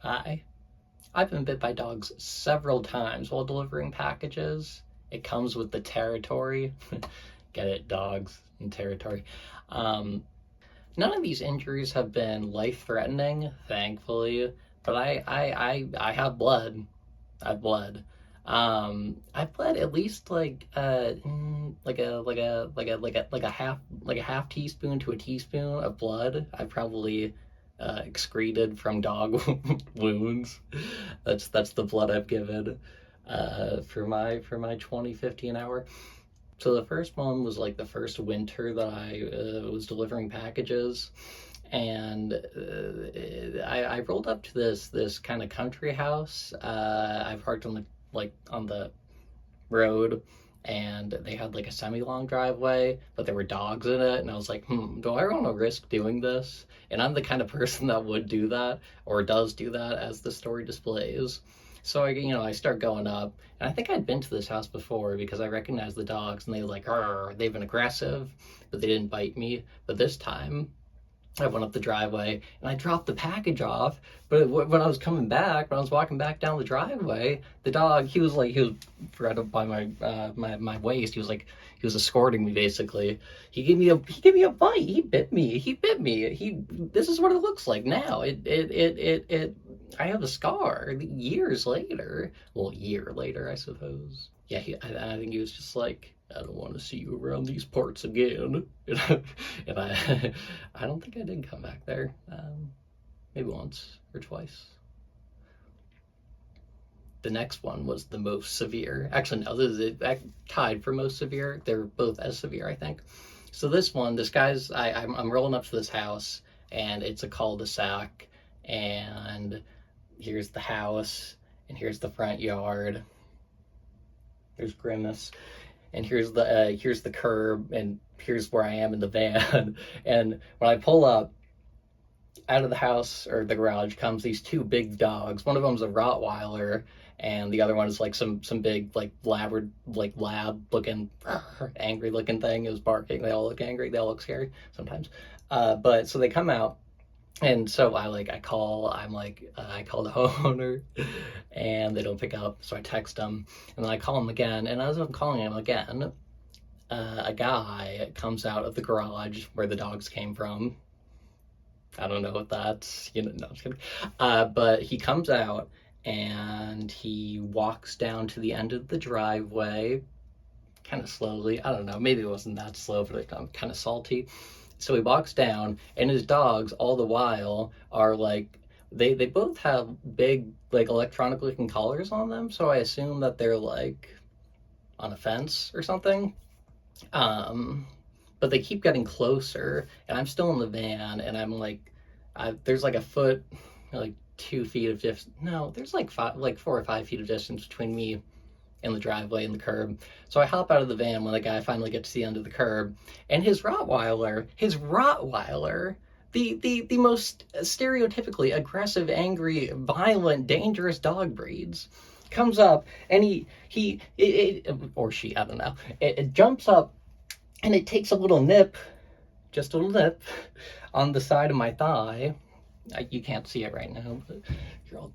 Hi. I've been bit by dogs several times while delivering packages. It comes with the territory. Get it, dogs and territory. Um, None of these injuries have been life-threatening, thankfully, but I have blood. I've bled. I've bled at least like a half teaspoon to a teaspoon of blood. I've probably excreted from dog wounds. That's the blood I've given for my 2050 an hour. So the first one was like the first winter that I was delivering packages, and I rolled up to this kind of country house. I've parked on the road, and they had like a semi-long driveway, but there were dogs in it, and I was like, do I want to risk doing this? And I'm the kind of person that would do that, or does do that, as the story displays. So I start going up, and I think I'd been to this house before because I recognized the dogs, and they were like, they've been aggressive, but they didn't bite me. But this time, I went up the driveway and I dropped the package off. But when I was coming back, when I was walking back down the driveway, the dog, he was right up by my waist. He was escorting me basically. He gave me a bite. He bit me. This is what it looks like now. I have a scar years later. Well, a year later, I suppose. Yeah, I think he was just like, I don't want to see you around these parts again. And I don't think I did come back there. Maybe once or twice. The next one was the most severe. Actually, no, this is it, tied for most severe. They're both as severe, I think. So this guy's, I'm rolling up to this house, and it's a cul-de-sac, and here's the house, and here's the front yard. There's Grimace, and here's the curb, and here's where I am in the van. And when I pull up, out of the house or the garage comes these two big dogs. One of them's a Rottweiler, and the other one is like some big like lab looking angry looking thing is barking. They all look angry. They all look scary sometimes. But so they come out, and so I call the homeowner, and they don't pick up. So I text them, and then I call them again. And as I'm calling him again, a guy comes out of the garage where the dogs came from. I don't know if that's, no, I'm just kidding. But he comes out and he walks down to the end of the driveway kind of slowly. I don't know, maybe it wasn't that slow, but I'm kind of salty. So he walks down, and his dogs all the while are like, they both have big like electronic looking collars on them, so I assume that they're like on a fence or something. But they keep getting closer, and I'm still in the van, and I'm like, there's like a foot, like 2 feet of distance. No, there's like 4 or 5 feet of distance between me and the driveway and the curb. So I hop out of the van when the guy finally gets to the end of the curb, and his Rottweiler, the most stereotypically aggressive, angry, violent, dangerous dog breeds, comes up, and or she, I don't know, it jumps up, and it takes a little nip, just a little nip, on the side of my thigh. You can't see it right now, but you're all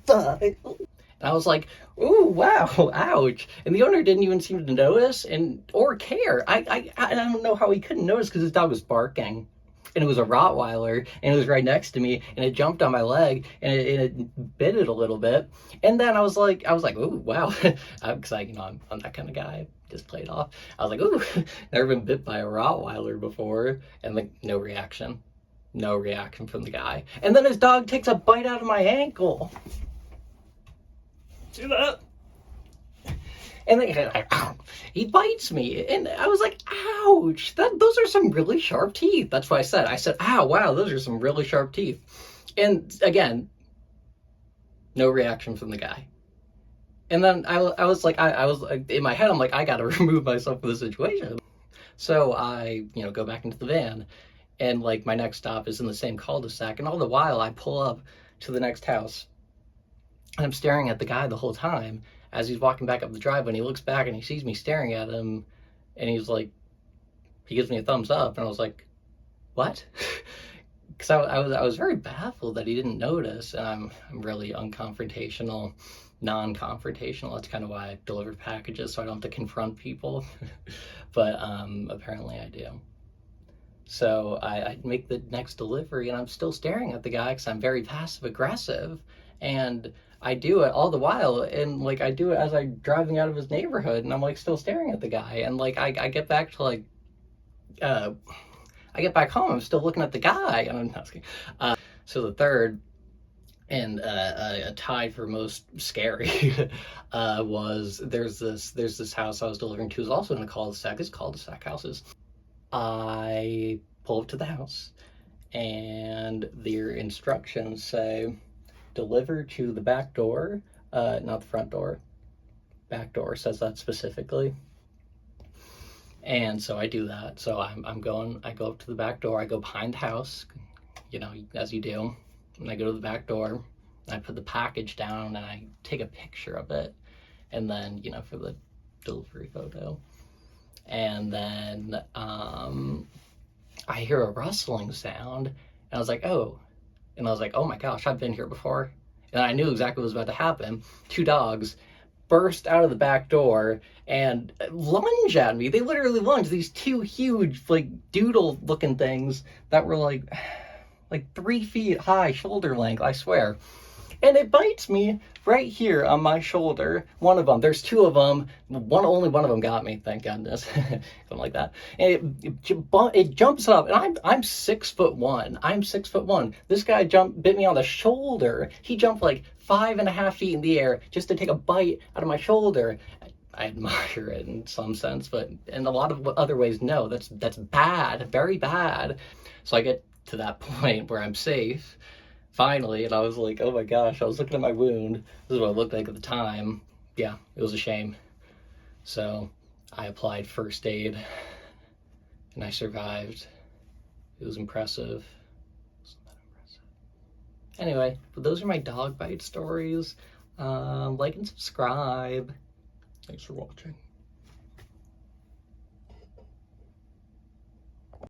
thigh. And I was like, ooh, wow, ouch. And the owner didn't even seem to notice or care. I don't know how he couldn't notice, because his dog was barking. And it was a Rottweiler, and it was right next to me, and it jumped on my leg, and it bit it a little bit. And then I was like, ooh, wow. Because I'm that kind of guy. Just play it off. I was like, ooh, never been bit by a Rottweiler before. And like, no reaction. No reaction from the guy. And then his dog takes a bite out of my ankle. See that? And then he bites me, and I was like, ouch, those are some really sharp teeth. That's what I said. I said, ow, wow, those are some really sharp teeth. And again, no reaction from the guy. And then I was like, I was like, in my head, I'm like, I gotta remove myself from the situation. So I, go back into the van, and like my next stop is in the same cul-de-sac, and all the while I pull up to the next house, and I'm staring at the guy the whole time as he's walking back up the driveway, and he looks back and he sees me staring at him, and he's like, he gives me a thumbs up, and I was like, what? because I was very baffled that he didn't notice. And I'm really unconfrontational, non-confrontational. That's kind of why I deliver packages, so I don't have to confront people. But apparently I do. So I make the next delivery, and I'm still staring at the guy because I'm very passive aggressive, and I do it all the while, and like I do it as I'm driving out of his neighborhood, and I'm like still staring at the guy, and like I get back to like I get back home, I'm still looking at the guy, and I'm not kidding. So the third and a tie for most scary was there's this house I was delivering to is also in a cul-de-sac. It's cul-de-sac houses. I pull up to the house, and their instructions say deliver to the back door, not the front door. Back door says that specifically. And so I do that. So I go up to the back door, I go behind the house, you know, as you do. And I go to the back door, I put the package down, and I take a picture of it. And then, you know, for the delivery photo. And then I hear a rustling sound, and I was like, oh. And I was like, oh my gosh, I've been here before. And I knew exactly what was about to happen. 2 dogs burst out of the back door and lunge at me. They literally lunged. These 2 huge, like, doodle-looking things that were like 3 feet high, shoulder length, I swear. And it bites me right here on my shoulder. One of them. There's 2 of them. Only one of them got me, thank goodness. Something like that. And it jumps up, and I'm 6'1". I'm 6'1". This guy bit me on the shoulder. He jumped like 5.5 feet in the air just to take a bite out of my shoulder. I admire it in some sense, but in a lot of other ways, no. That's bad, very bad. So I get to that point where I'm safe. Finally, and I was like, oh my gosh, I was looking at my wound. This is what it looked like at the time. Yeah, it was a shame. So I applied first aid, and I survived. It was impressive. Anyway, but those are my dog bite stories. Like and subscribe. Thanks for watching.